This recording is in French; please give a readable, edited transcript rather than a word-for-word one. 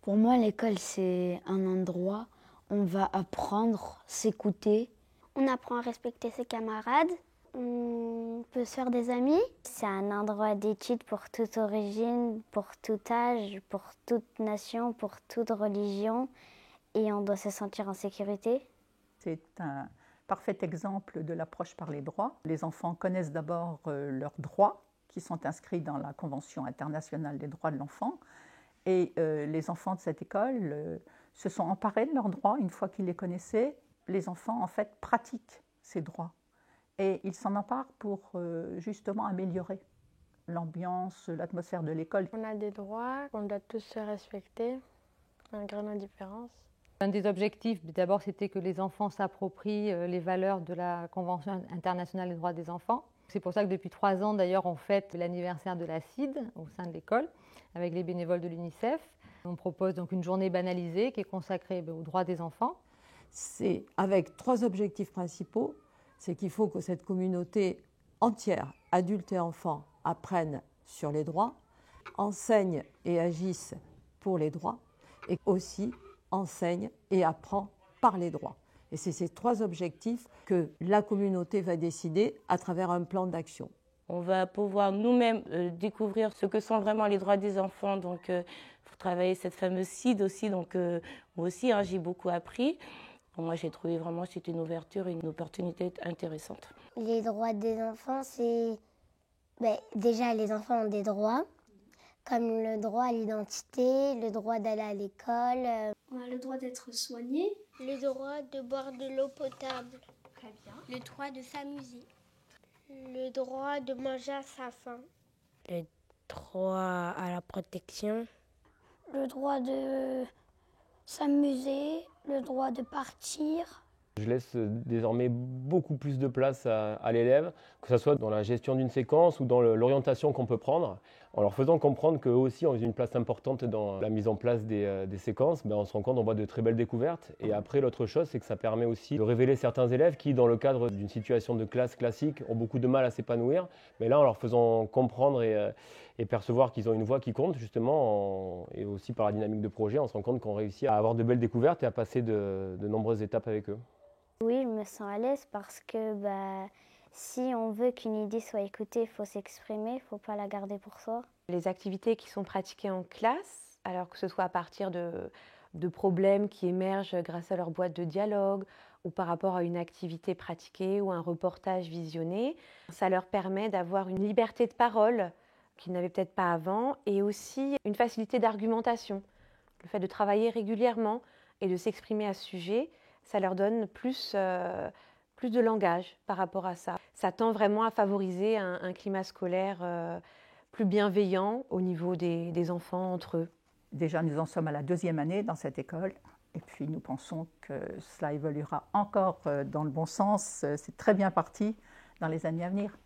Pour moi, l'école, c'est un endroit où on va apprendre, s'écouter. On apprend à respecter ses camarades, on peut se faire des amis. C'est un endroit d'étude pour toute origine, pour tout âge, pour toute nation, pour toute religion, et on doit se sentir en sécurité. C'est un parfait exemple de l'approche par les droits. Les enfants connaissent d'abord leurs droits qui sont inscrits dans la Convention internationale des droits de l'enfant. Et les enfants de cette école se sont emparés de leurs droits une fois qu'ils les connaissaient. Les enfants, en fait, pratiquent ces droits. Et ils s'en emparent pour justement améliorer l'ambiance, l'atmosphère de l'école. On a des droits qu'on doit tous se respecter, malgré nos différences. Un des objectifs, d'abord, c'était que les enfants s'approprient les valeurs de la Convention internationale des droits des enfants. C'est pour ça que depuis 3 ans, d'ailleurs, on fête l'anniversaire de la CID au sein de l'école, avec les bénévoles de l'UNICEF. On propose donc une journée banalisée qui est consacrée aux droits des enfants. C'est avec 3 objectifs principaux. C'est qu'il faut que cette communauté entière, adultes et enfants, apprennent sur les droits, enseignent et agissent pour les droits, et aussi enseigne et apprend par les droits. Et c'est ces 3 objectifs que la communauté va décider à travers un plan d'action. On va pouvoir nous-mêmes découvrir ce que sont vraiment les droits des enfants. Donc, il faut travailler cette fameuse CID aussi. Donc, moi aussi, j'ai beaucoup appris. Moi, j'ai trouvé vraiment que c'était une ouverture et une opportunité intéressante. Les droits des enfants, c'est... déjà, les enfants ont des droits, comme le droit à l'identité, le droit d'aller à l'école. On a le droit d'être soigné. Le droit de boire de l'eau potable. Très bien. Le droit de s'amuser. Le droit de manger à sa faim. Le droit à la protection. Le droit de s'amuser, le droit de partir. Je laisse désormais beaucoup plus de place à l'élève, que ce soit dans la gestion d'une séquence ou dans l'orientation qu'on peut prendre, en leur faisant comprendre qu'eux aussi ont une place importante dans la mise en place des séquences. On se rend compte, on voit de très belles découvertes. Et après, l'autre chose, c'est que ça permet aussi de révéler certains élèves qui, dans le cadre d'une situation de classe classique, ont beaucoup de mal à s'épanouir. Mais là, en leur faisant comprendre et percevoir qu'ils ont une voix qui compte, justement, et aussi par la dynamique de projet, on se rend compte qu'on réussit à avoir de belles découvertes et à passer de nombreuses étapes avec eux. Oui, je me sens à l'aise parce que si on veut qu'une idée soit écoutée, il faut s'exprimer, il ne faut pas la garder pour soi. Les activités qui sont pratiquées en classe, alors que ce soit à partir de problèmes qui émergent grâce à leur boîte de dialogue ou par rapport à une activité pratiquée ou un reportage visionné, ça leur permet d'avoir une liberté de parole qu'ils n'avaient peut-être pas avant et aussi une facilité d'argumentation. Le fait de travailler régulièrement et de s'exprimer à ce sujet, ça leur donne plus de langage par rapport à ça. Ça tend vraiment à favoriser un climat scolaire plus bienveillant au niveau des enfants entre eux. Déjà, nous en sommes à la 2e année dans cette école. Et puis, nous pensons que cela évoluera encore dans le bon sens. C'est très bien parti dans les années à venir.